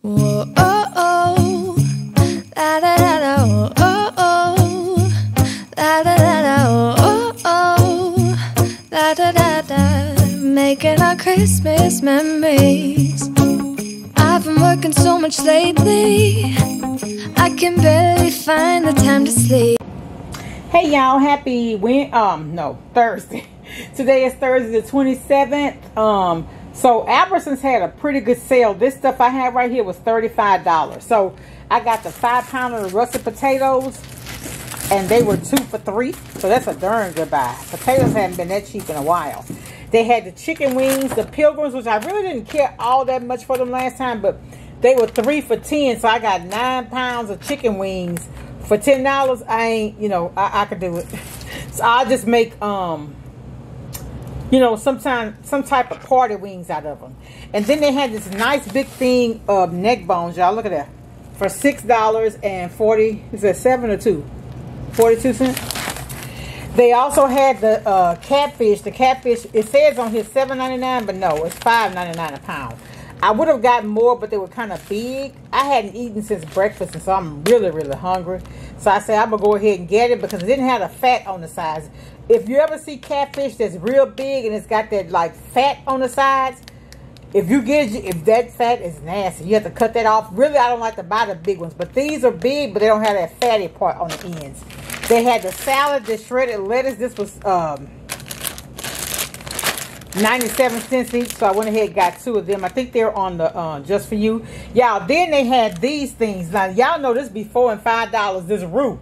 Whoa, oh, oh, la da da da, oh, oh, la da da da, oh, oh, la da da da, making our Christmas memories. I've been working so much lately, I can barely find the time to sleep. Hey y'all, happy Thursday. Today is Thursday the 27th. So Albertsons had a pretty good sale. This stuff I have right here was $35. So I got the 5-pounder of russet potatoes, and they were 2 for $3. So that's a darn good buy. Potatoes haven't been that cheap in a while. They had the chicken wings, the Pilgrims, which I really didn't care all that much for them last time, but they were 3 for $10. So I got 9 pounds of chicken wings for $10. I ain't, I could do it. So I'll just make some type of party wings out of them. And then they had this nice big thing of neck bones, y'all. Look at that. For $6.40. Is that 7 or 2? 42 cents. They also had the catfish. The catfish, it says on here $7.99, but no, it's $5.99 a pound. I would have gotten more, but they were kind of big. I hadn't eaten since breakfast, and so I'm really, really hungry. So I said I'm going to go ahead and get it because it didn't have the fat on the sides. If you ever see catfish that's real big and it's got that like fat on the sides, if that fat is nasty, you have to cut that off. Really, I don't like to buy the big ones, but these are big, but they don't have that fatty part on the ends. They had the salad, the shredded lettuce. This was 97 cents each, so I went ahead and got 2 of them. I think they're on the just for you, y'all. Then they had these things. Now y'all know this be $4 and $5. This roux,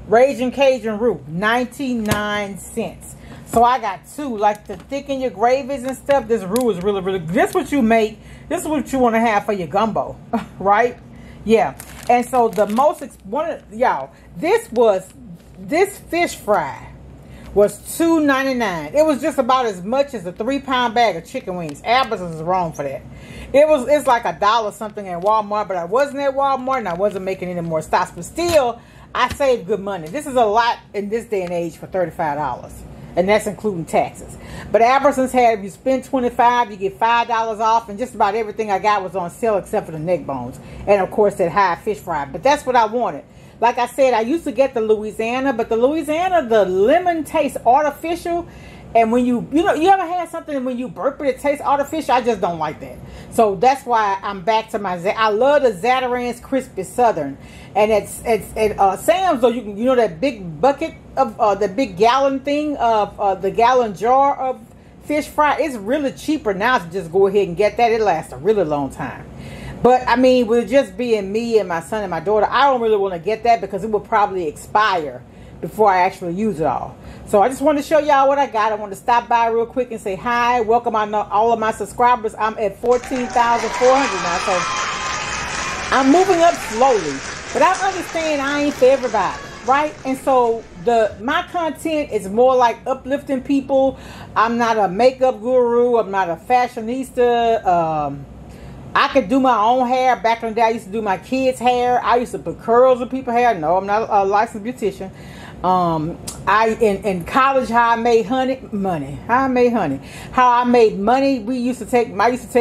Raging Cajun roux, 99 cents. So I got 2, like to thicken your gravies and stuff. This roux is really, really good. This is what you make. This is what you want to have for your gumbo, right? Yeah. And so the most y'all, this fish fry was $2.99. It was just about as much as a 3-pound bag of chicken wings. Albertsons is wrong for that. It's like $1 something at Walmart, but I wasn't at Walmart and I wasn't making any more stops. But still, I saved good money. This is a lot in this day and age for $35, and that's including taxes. But Albertsons had, if you spend $25, you get $5 off, and just about everything I got was on sale except for the neck bones, and of course that high fish fry. But that's what I wanted. Like I said, I used to get the Louisiana, but the Louisiana, the lemon tastes artificial. And when you ever had something and when you burp it, it tastes artificial? I just don't like that. So that's why I'm back to my, I love the Zatarain's Crispy Southern. And at Sam's, though, you know that big bucket of, the big gallon thing of, the gallon jar of fish fry? It's really cheaper now to just go ahead and get that. It lasts a really long time. But, I mean, with it just being me and my son and my daughter, I don't really want to get that because it will probably expire before I actually use it all. So I just wanted to show y'all what I got. I want to stop by real quick and say hi. Welcome all of my subscribers. I'm at 14,400 now. So I'm moving up slowly. But I understand I ain't for everybody, right? And so my content is more like uplifting people. I'm not a makeup guru. I'm not a fashionista. I could do my own hair. Back in the day, I used to do my kids' hair. I used to put curls in people's hair. No, I'm not a licensed beautician. In college, how I made money. How I made money. I used to take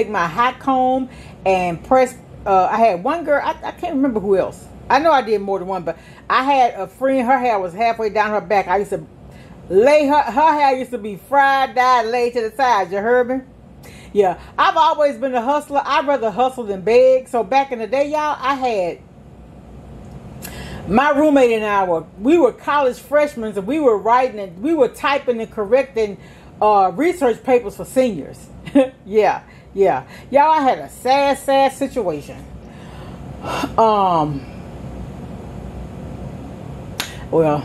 my hot comb and press. I had one girl. I can't remember who else. I know I did more than one, but I had a friend. Her hair was halfway down her back. I used to lay her hair used to be fried, dyed, laid to the sides. You heard me? Yeah, I've always been a hustler. I'd rather hustle than beg. So back in the day, y'all, I had my roommate and I we were college freshmen, and we were writing and we were typing and correcting research papers for seniors. yeah. Y'all, I had a sad situation. Well,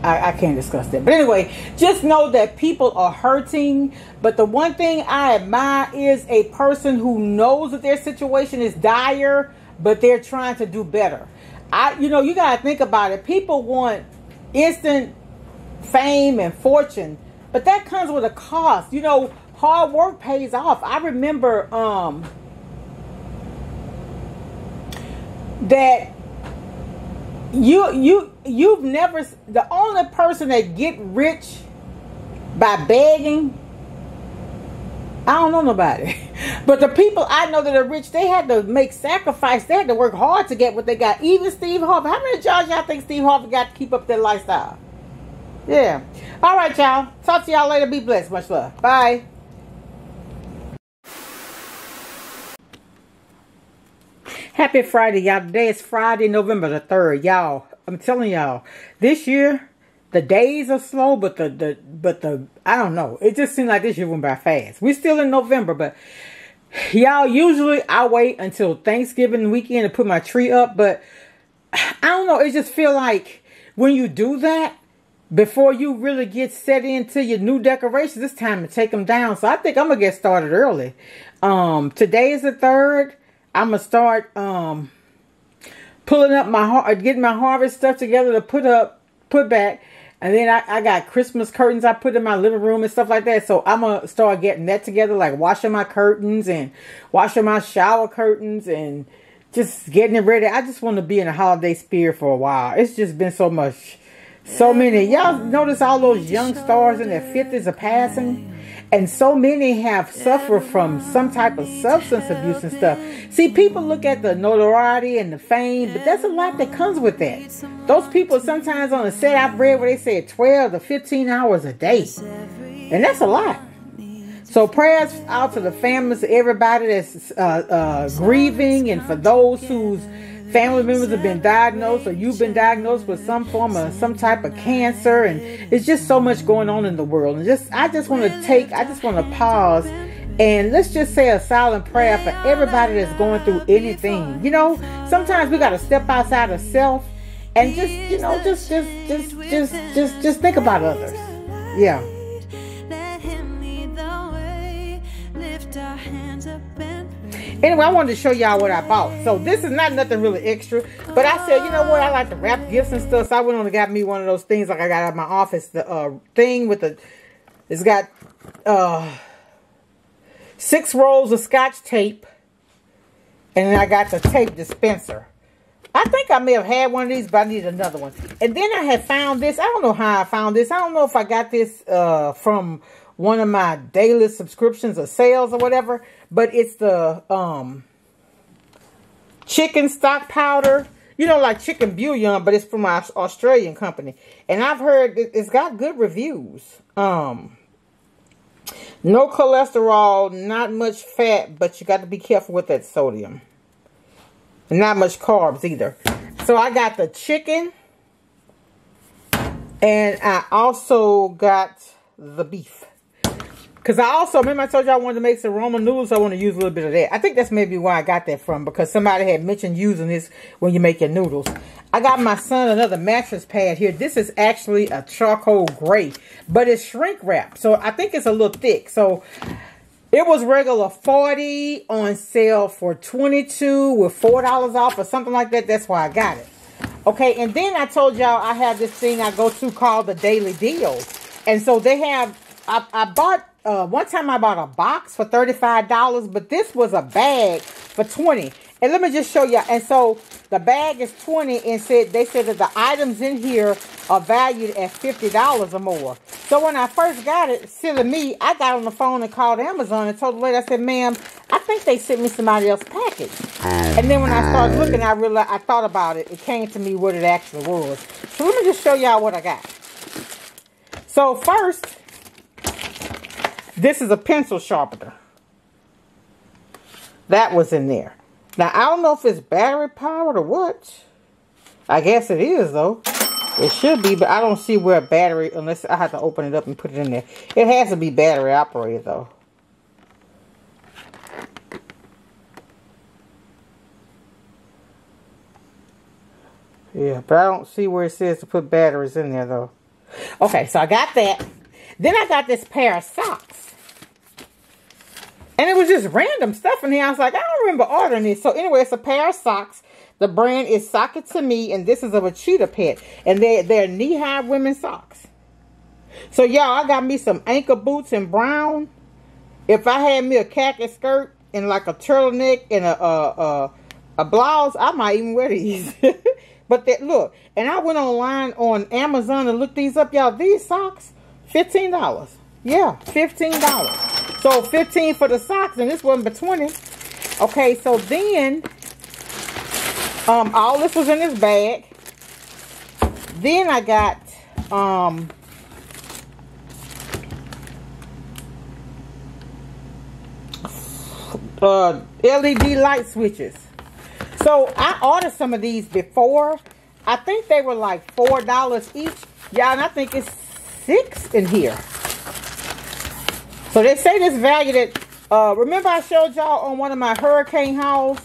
I can't discuss that. But anyway, just know that people are hurting. But the one thing I admire is a person who knows that their situation is dire, but they're trying to do better. You got to think about it. People want instant fame and fortune, but that comes with a cost. Hard work pays off. I remember that you've never, the only person that get rich by begging, I don't know nobody. But the people I know that are rich, they had to make sacrifice. They had to work hard to get what they got. Even Steve Harvey. How many jobs y'all think Steve Harvey got to keep up their lifestyle? Yeah. All right, y'all. Talk to y'all later. Be blessed. Much love. Bye. Happy Friday, y'all. Today is Friday, November the 3rd. Y'all, I'm telling y'all, this year, the days are slow, but the I don't know. It just seemed like this year went by fast. We're still in November, but y'all, usually I wait until Thanksgiving weekend to put my tree up, but I don't know. It just feel like when you do that, before you really get set into your new decorations, it's time to take them down. So I think I'm gonna get started early. Today is the 3rd. I'm gonna start pulling up getting my harvest stuff together to put back. And then I got Christmas curtains I put in my living room and stuff like that. So I'm going to start getting that together, like washing my curtains and washing my shower curtains and just getting it ready. I just want to be in a holiday spirit for a while. It's just been so many. Y'all notice all those young stars in their 50s are passing? And so many have suffered from some type of substance abuse and stuff. See, people look at the notoriety and the fame, but there's a lot that comes with that. Those people sometimes on the set I've read where they said 12 to 15 hours a day. And that's a lot. So prayers out to the families, to everybody that's grieving, and for those whose family members have been diagnosed or you've been diagnosed with some form of some type of cancer. And it's just so much going on in the world. And I just want to pause and let's just say a silent prayer for everybody that's going through anything. You know, sometimes we got to step outside of self and just, you know, just think about others. Yeah. Anyway, I wanted to show y'all what I bought. So this is not nothing really extra, but I said, you know what, I like to wrap gifts and stuff. So I went on and got me one of those things like I got out of my office. The thing with it's got 6 rolls of Scotch tape, and then I got the tape dispenser. I think I may have had one of these, but I need another one. And then I had found this. I don't know how I found this. I don't know if I got this from one of my daily subscriptions or sales or whatever, but it's the chicken stock powder, you know, like chicken bouillon, but it's from my Australian company. And I've heard it's got good reviews. No cholesterol, not much fat, but you got to be careful with that sodium. And not much carbs either. So I got the chicken, and I also got the beef. Because remember I told you I wanted to make some Roman noodles. So I want to use a little bit of that. I think that's maybe where I got that from. Because somebody had mentioned using this when you make your noodles. I got my son another mattress pad here. This is actually a charcoal gray. But it's shrink wrap. So I think it's a little thick. So it was regular $40 on sale for $22 with $4 off or something like that. That's why I got it. Okay, and then I told y'all I have this thing I go to called the Daily Deals. And so they have, I bought, one time I bought a box for $35, but this was a bag for $20. And let me just show you. And so the bag is $20, and they said that the items in here are valued at $50 or more. So when I first got it, silly me, I got on the phone and called Amazon and told the lady, I said, ma'am, I think they sent me somebody else's package. And then when I started looking, I realized, I thought about it. It came to me what it actually was. So let me just show y'all what I got. So first, this is a pencil sharpener. That was in there. Now, I don't know if it's battery powered or what. I guess it is, though. It should be, but I don't see where a battery, unless I have to open it up and put it in there. It has to be battery operated, though. Yeah, but I don't see where it says to put batteries in there, though. Okay, so I got that. Then I got this pair of socks. And it was just random stuff in here. I was like, I don't remember ordering this. So anyway, it's a pair of socks. The brand is Sock It To Me, and this is of a cheetah pet. And they're knee-high women's socks. So y'all, I got me some ankle boots in brown. If I had me a khaki skirt and like a turtleneck and a blouse, I might even wear these. But look, and I went online on Amazon and looked these up, y'all. These socks, $15. Yeah, $15. So 15 for the socks, and this wasn't but 20. Okay, so then all this was in this bag. Then I got LED light switches. So I ordered some of these before. I think they were like $4 each. Yeah, and I think it's 6 in here. So they say this valued at, remember I showed y'all on one of my hurricane hauls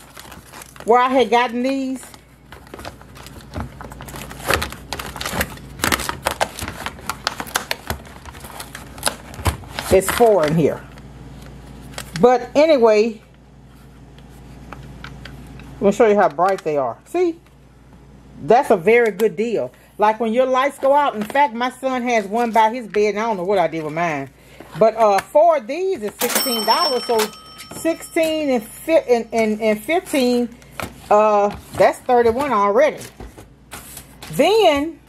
where I had gotten these? It's 4 in here. But anyway, I'm going to show you how bright they are. See? That's a very good deal. Like when your lights go out. In fact, my son has one by his bed, and I don't know what I did with mine. But 4 of these is $16. So 16 and 15, that's 31 already. Then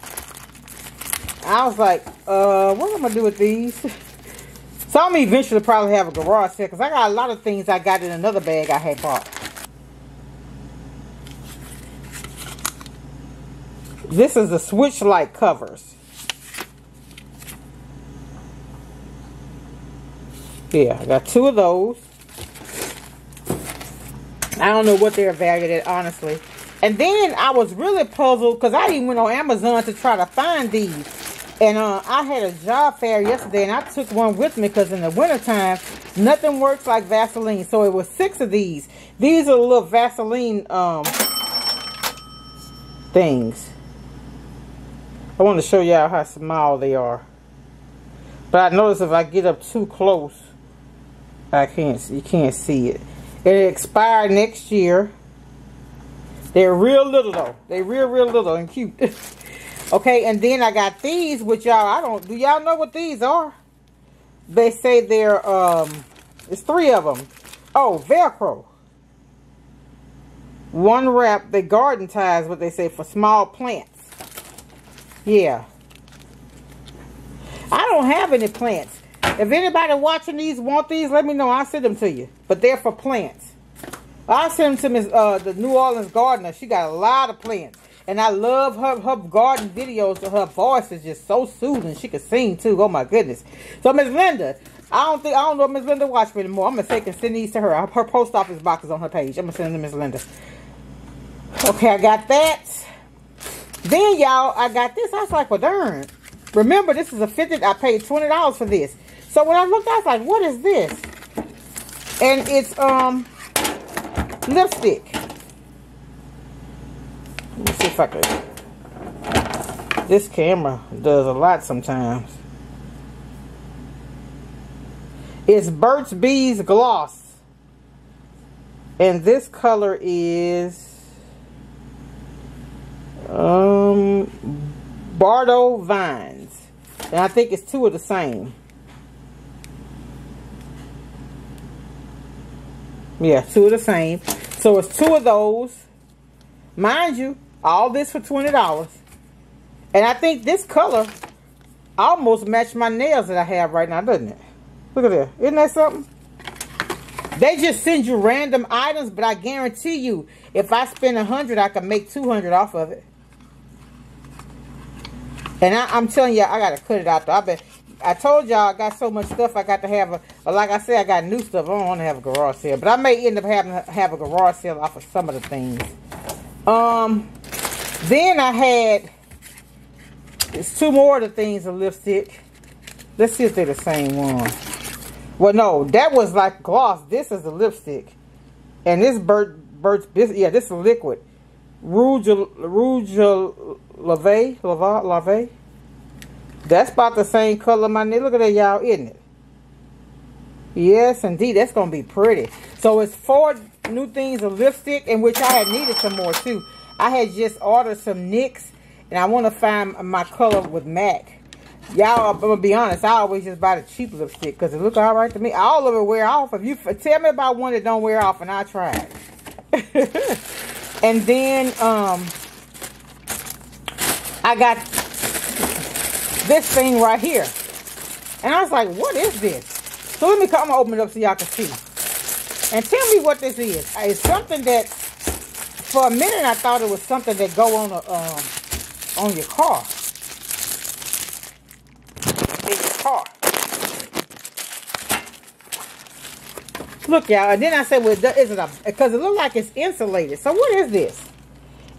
I was like, what am I gonna do with these? So I'm gonna eventually probably have a garage sale, because I got a lot of things I got in another bag I had bought. This is the switch light covers. Yeah, I got 2 of those. I don't know what they're valued at, honestly. And then I was really puzzled, because I even went on Amazon to try to find these. And I had a job fair yesterday, and I took one with me, because in the wintertime, nothing works like Vaseline. So it was 6 of these. These are little Vaseline things. I want to show y'all how small they are. But I notice if I get up too close, you can't see it. It expired next year. They're real little though. They're real little and cute. Okay, and then I got these, which y'all, do y'all know what these are? They say they're, it's 3 of them. Oh, Velcro. One wrap, they garden ties, what they say, for small plants. Yeah. I don't have any plants. If anybody watching these want these, let me know. I'll send them to you. But they're for plants. I'll send them to Miss, the New Orleans gardener. She got a lot of plants. And I love her garden videos. Her voice is just so soothing. She can sing too. Oh my goodness. So Miss Linda, I don't know if Miss Linda watch me anymore. I'm gonna take and send these to her. Her post office box is on her page. I'm gonna send them to Miss Linda. Okay, I got that. Then y'all, I got this. I was like, well darn. Remember, this is a 50. I paid $20 for this. So when I looked, I was like, what is this? And it's lipstick. Let me see if I can. This camera does a lot sometimes. It's Burt's Bees Gloss. And this color is Bordeaux Vines. And I think it's 2 of the same. Yeah, 2 of the same. So it's 2 of those. Mind you, all this for $20. And I think this color almost matched my nails that I have right now, doesn't it? Look at that. Isn't that something? They just send you random items, but I guarantee you, if I spend $100, I can make $200 off of it. And I'm telling you, I gotta cut it out though. I told y'all I got so much stuff I got to have but like I said, I got new stuff. I don't want to have a garage sale, but I may end up having to have a garage sale off of some of the things. Then I had, it's 2 more of the things of lipstick. Let's see if they're the same one. Well, no, that was like gloss. This is a lipstick, and this Burt's Business. Yeah, this is liquid. Rouge Lave. That's about the same color my nail. Look at that, y'all, isn't it? Yes, indeed. That's going to be pretty. So it's 4 new things of lipstick, in which I had needed some more, too. I had just ordered some NYX, and I want to find my color with MAC. Y'all, I'm going to be honest, I always just buy the cheap lipstick because it look all right to me. All of it wear off. If you tell me about one that don't wear off, and I try it. And then I got this thing right here. And I was like, what is this? So let me come, I'm gonna open it up so y'all can see. And tell me what this is. It's something that, for a minute I thought it was something that go on your car. In your car. Look, y'all, and then I said, well, is it a, because it looks like it's insulated. So what is this?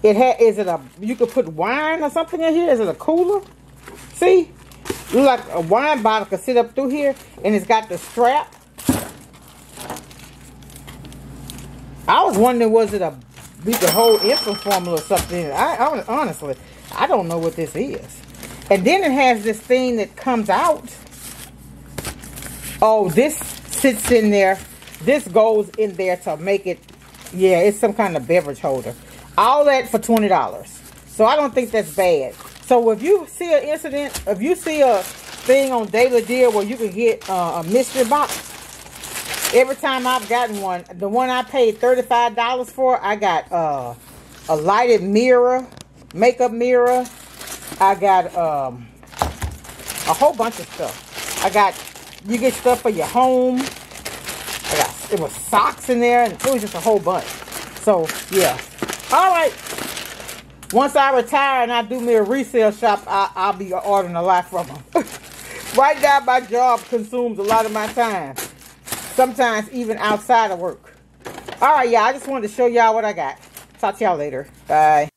Is it a, you could put wine or something in here? Is it a cooler? See? Look like a wine bottle could sit up through here, and it's got the strap. I was wondering, was it a, we could hold infant formula or something in it. Honestly, I don't know what this is. And then it has this thing that comes out. Oh, this sits in there. This goes in there to make it, yeah, it's some kind of beverage holder. All that for $20. So I don't think that's bad. So if you see an incident, if you see a thing on Daily Deal where you can get a mystery box, every time I've gotten one, the one I paid $35 for, I got a lighted mirror, makeup mirror. I got a whole bunch of stuff. I got, you get stuff for your home. It was socks in there, and it was just a whole bunch. So, yeah. All right. Once I retire and I do me a resale shop, I'll be ordering a lot from them. Right now, my job consumes a lot of my time. Sometimes even outside of work. All right, y'all. I just wanted to show y'all what I got. Talk to y'all later. Bye.